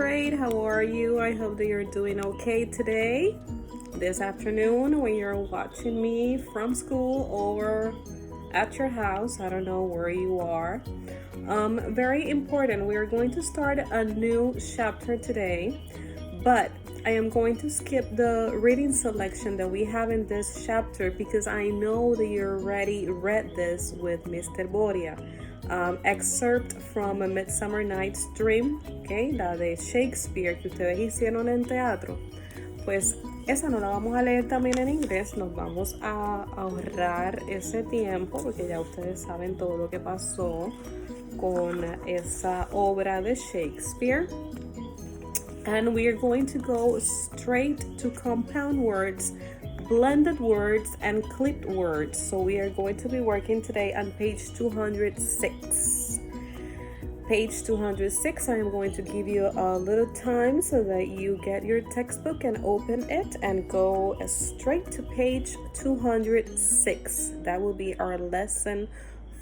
grade. How are you? I hope that you're doing okay today. This afternoon when you're watching me from school or at your house. I don't know where you are. Very important. We are going to start a new chapter today, but I am going to skip the reading selection that we have in this chapter because I know that you already read this with Mr. Boria. Excerpt from A Midsummer Night's Dream, okay, la de Shakespeare que ustedes hicieron en teatro. Pues esa no la vamos a leer también en inglés, nos vamos a ahorrar ese tiempo porque ya ustedes saben todo lo que pasó con esa obra de Shakespeare. And we are going to go straight to compound words, blended words, and clipped words. So we are going to be working today on page 206. Page 206, I am going to give you a little time so that you get your textbook and open it and go straight to page 206. That will be our lesson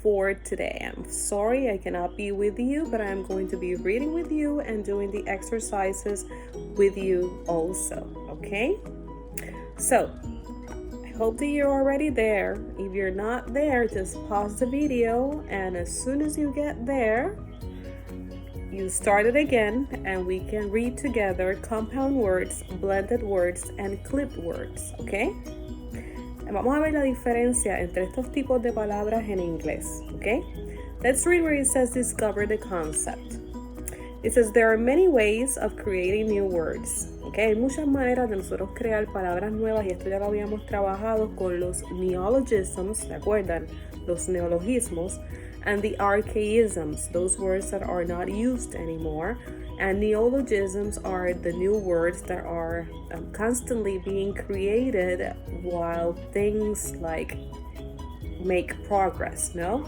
for today. I'm sorry I cannot be with you, but I'm going to be reading with you and doing the exercises with you also, okay? So, I hope that you're already there. If you're not there, just pause the video, and as soon as you get there, you start it again, and we can read together compound words, blended words, and clipped words, okay? Vamos a ver la diferencia entre estos tipos de palabras en inglés, okay? Let's read where it says discover the concept. It says there are many ways of creating new words, okay? Hay muchas maneras de nosotros crear palabras nuevas y esto ya lo habíamos trabajado con los neologisms, ¿se acuerdan? Los neologismos and the archaisms, those words that are not used anymore. And neologisms are the new words that are constantly being created while things like make progress, no?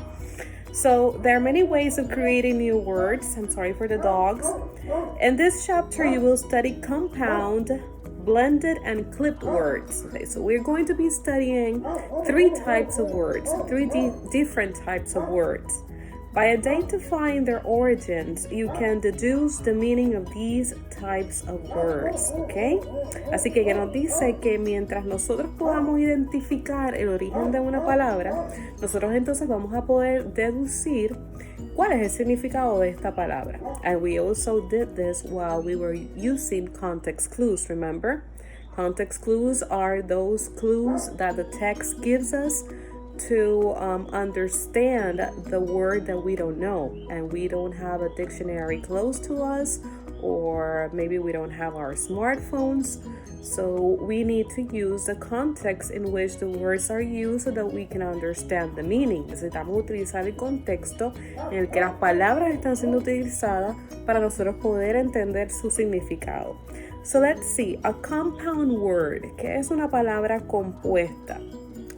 So there are many ways of creating new words. I'm sorry for the dogs. In this chapter, you will study compound, blended, and clipped words. Okay, so we're going to be studying three types of words, different types of words. By identifying their origins, you can deduce the meaning of these types of words, ¿ok? Así que nos dice que mientras nosotros podamos identificar el origen de una palabra, nosotros entonces vamos a poder deducir cuál es el significado de esta palabra. And we also did this while we were using context clues, remember? Context clues are those clues that the text gives us to understand the word that we don't know, and we don't have a dictionary close to us, or maybe we don't have our smartphones, so we need to use the context in which the words are used so that we can understand the meaning. Necesitamos utilizar el contexto en el que las palabras están siendo utilizadas para nosotros poder entender su significado. So let's see, a compound word, ¿qué es una palabra compuesta?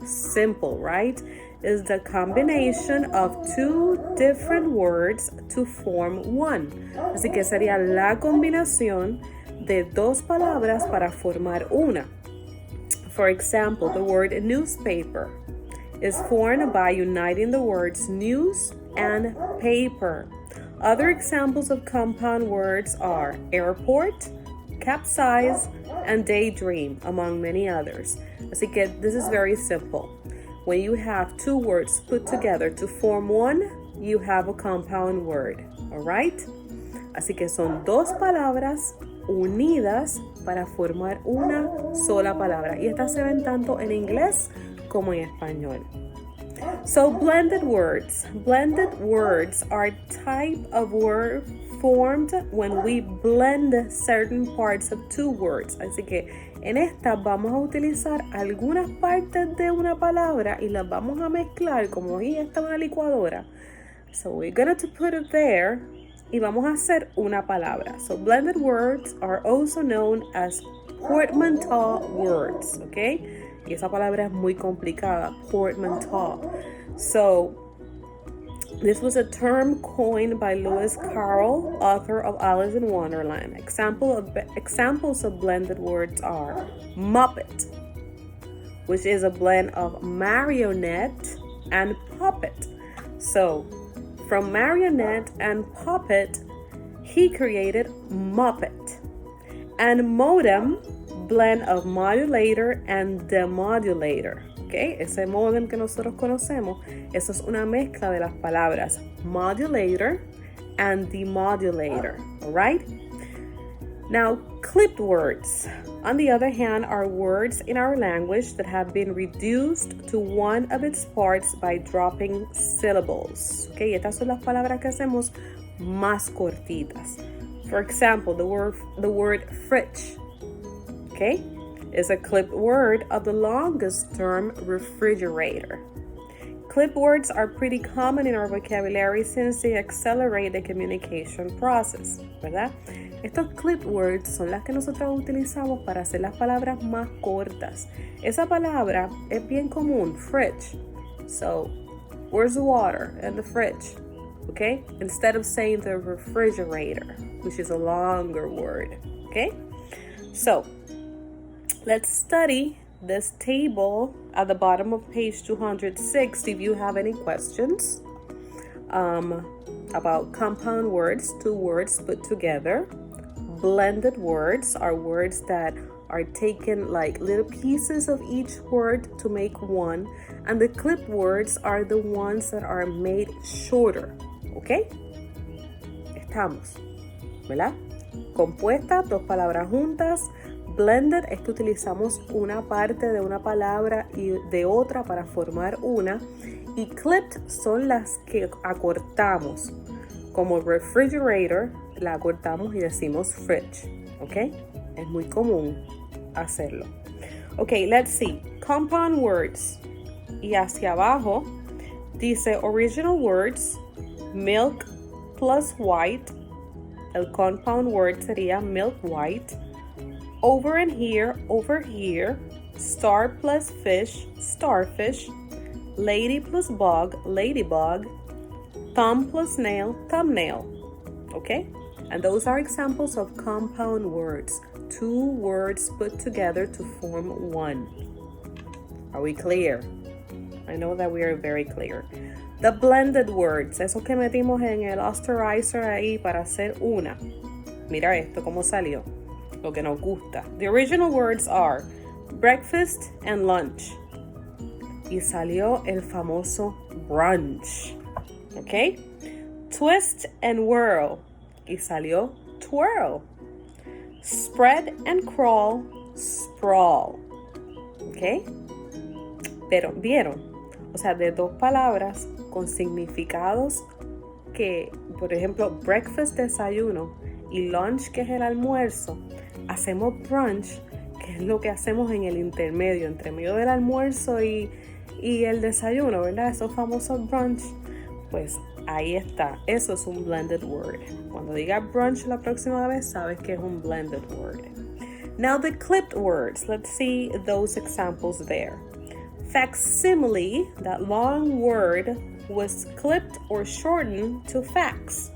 Simple, right? Is the combination of two different words to form one. Así que sería la combinación de dos palabras para formar una. For example, the word newspaper is formed by uniting the words news and paper. Other examples of compound words are airport, capsize, and daydream, among many others. Así que this is very simple. When you have two words put together to form one, you have a compound word, alright? Así que son dos palabras unidas para formar una sola palabra. Y estas se ven tanto en inglés como en español. So blended words. Blended words are type of word formed when we blend certain parts of two words. Así que en esta vamos a utilizar algunas partes de una palabra y las vamos a mezclar como si esta es una licuadora. So we're going to put it there y vamos a hacer una palabra. So blended words are also known as portmanteau words, okay? Y esa palabra es muy complicada, portmanteau. So this was a term coined by Lewis Carroll, author of Alice in Wonderland. Examples of blended words are Muppet, which is a blend of marionette and puppet. So, from marionette and puppet, He created Muppet. And modem, blend of modulator and demodulator. ¿Okay? Ese modem que nosotros conocemos, eso es una mezcla de las palabras modulator and demodulator. Alright? Now, clipped words, on the other hand, are words in our language that have been reduced to one of its parts by dropping syllables. Okay, estas son las palabras que hacemos más cortitas. For example, the word fridge, okay, is a clipped word of the longest term refrigerator. Clip words are pretty common in our vocabulary since they accelerate the communication process, ¿verdad? Estos clip words son las que nosotros utilizamos para hacer las palabras más cortas. Esa palabra es bien común, fridge. So, where's the water in the fridge? Okay? Instead of saying the refrigerator, which is a longer word. Okay? So, let's study this table at the bottom of page 206 if you have any questions about compound words, two words put together. Blended words are words that are taken like little pieces of each word to make one, and the clipped words are the ones that are made shorter. ¿Ok? Estamos, ¿verdad? Compuestas, dos palabras juntas. Blended es que utilizamos una parte de una palabra y de otra para formar una. Y clipped son las que acortamos. Como refrigerator, la acortamos y decimos fridge. ¿Ok? Es muy común hacerlo. Ok, let's see. Compound words. Y hacia abajo dice original words, milk plus white. El compound word sería milk white. Over and here, over here. Star plus fish, starfish. Lady plus bug, ladybug. Thumb plus nail, thumbnail. Okay? And those are examples of compound words. Two words put together to form one. Are we clear? I know that we are very clear. The blended words, esos que metimos en el osterizer ahí para hacer una. Mira esto, cómo salió. Lo que nos gusta. The original words are breakfast and lunch. Y salió el famoso brunch. ¿Ok? Twist and whirl. Y salió twirl. Spread and crawl. Sprawl. ¿Ok? Pero, ¿vieron? O sea, de dos palabras con significados que, por ejemplo, breakfast, desayuno, y lunch, que es el almuerzo, hacemos brunch, que es lo que hacemos en el intermedio, entre medio del almuerzo y el desayuno, ¿verdad? Esos famosos brunch, pues ahí está. Eso es un blended word. Cuando diga brunch la próxima vez, sabes que es un blended word. Now the clipped words. Let's see those examples there. Facsimile, that long word, was clipped or shortened to fax.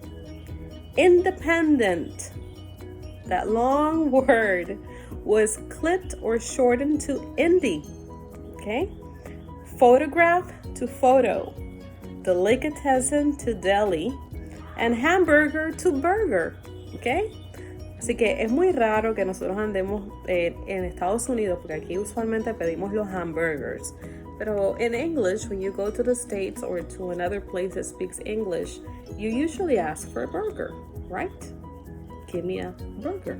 Independent, that long word, was clipped or shortened to indie. Okay? Photograph to photo. Delicatessen to deli. And hamburger to burger. Okay? Así que es muy raro que nosotros andemos en Estados Unidos, porque aquí usualmente pedimos los hamburgers. Pero in English, when you go to the States or to another place that speaks English, you usually ask for a burger, right? Give me a burger.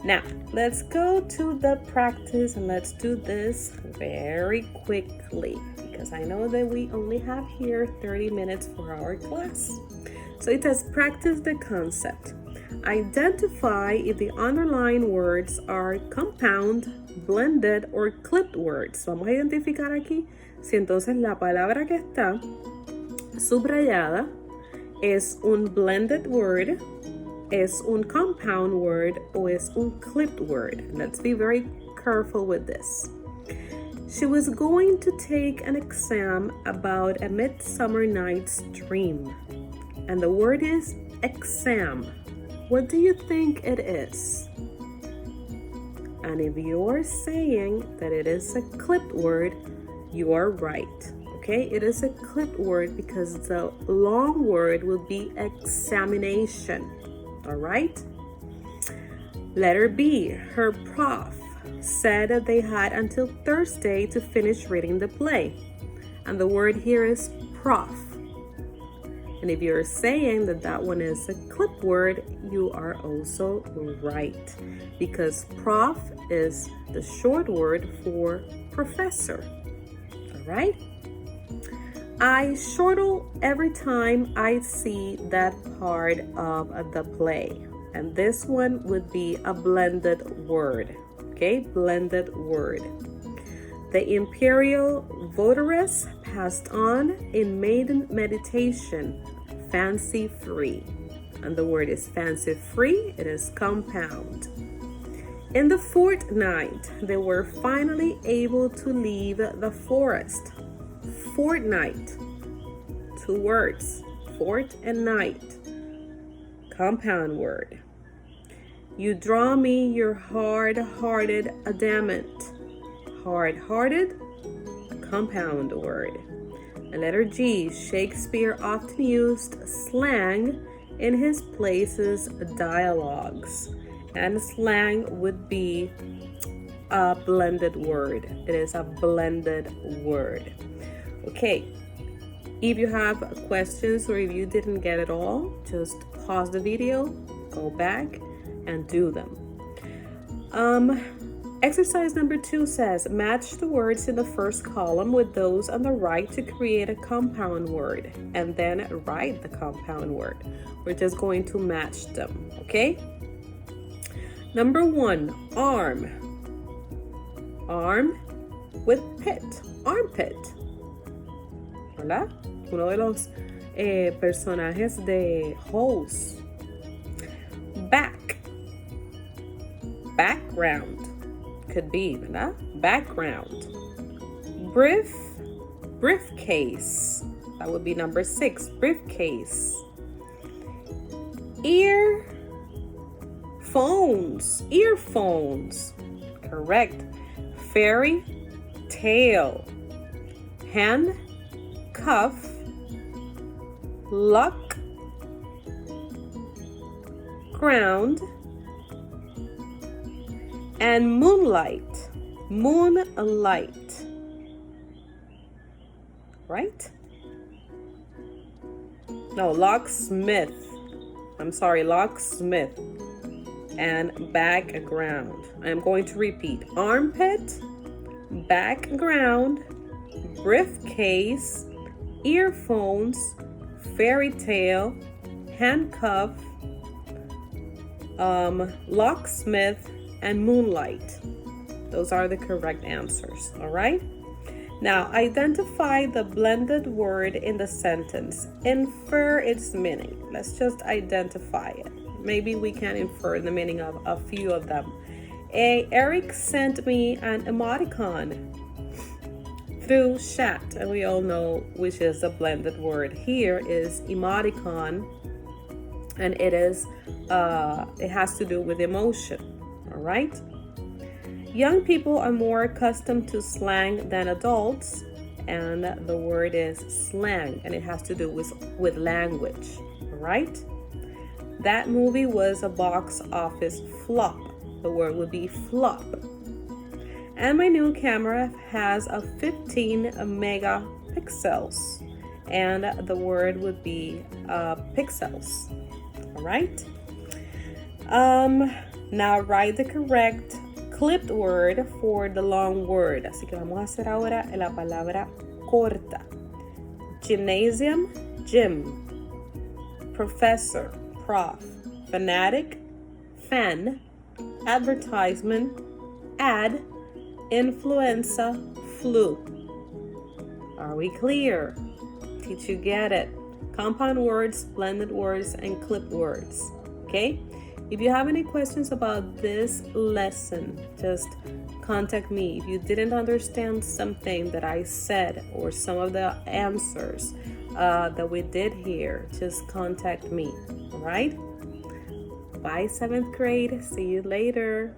Now, let's go to the practice and let's do this very quickly because I know that we only have here 30 minutes for our class. So it says practice the concept. Identify if the underlined words are compound, blended, or clipped words. Vamos a identificar aquí si entonces la palabra que está subrayada es un blended word, es un compound word, o es un clipped word. Let's be very careful with this. She was going to take an exam about A Midsummer Night's Dream. And the word is exam. What do you think it is? And if you're saying that it is a clipped word, you are right. Okay, it is a clip word because the long word will be examination. All right. Letter B, her prof said that they had until Thursday to finish reading the play. And the word here is prof. And if you're saying that that one is a clip word, you are also right, because prof is the short word for professor. All right? I chortle every time I see that part of the play. And this one would be a blended word. Okay, blended word. The imperial votaress passed on in maiden meditation, fancy free. And the word is fancy free, it is compound. In the fortnight, they were finally able to leave the forest. Fortnight, 2 words, fort and night, compound word. You draw me your hard-hearted adamant. Hard-hearted, compound word. And letter G, Shakespeare often used slang in his plays' dialogues. And slang would be a blended word. It is a blended word. Okay, if you have questions or if you didn't get it all, just pause the video, go back, and do them. Exercise number 2 says, match the words in the first column with those on the right to create a compound word, and then write the compound word. We're just going to match them, okay? Number 1, arm. Arm with pit, armpit. ¿Verdad? Uno de los personajes de House. Back. Background. Could be, ¿verdad? Background. Briefcase. That would be number 6, briefcase. Earphones. Correct. Fairy tale. Hand, cuff, luck, ground, and moonlight. Moonlight. Right? No, locksmith. I'm sorry, locksmith. And background. I'm going to repeat. Armpit, background, briefcase, earphones, fairy tale, handcuff, locksmith, and moonlight. Those are the correct answers, all right? Now, identify the blended word in the sentence. Infer its meaning. Let's just identify it. Maybe we can infer the meaning of a few of them. Eric sent me an emoticon through chat, and we all know which is the blended word. Here is emoticon, and it has to do with emotion. All right. Young people are more accustomed to slang than adults, and the word is slang, and it has to do with language. All right. That movie was a box office flop. The word would be flop. And my new camera has a 15 megapixels, and the word would be pixels. All right. Now write the correct clipped word for the long word. Así que vamos a hacer ahora la palabra corta. Gymnasium, gym. Professor, prof. Fanatic, fan. Advertisement, ad. Influenza, flu. Are we clear? Did you get it? Compound words, blended words, and clipped words. Okay? If you have any questions about this lesson, just contact me. If you didn't understand something that I said or some of the answers that we did here, just contact me. All right? Bye, 7th grade. See you later.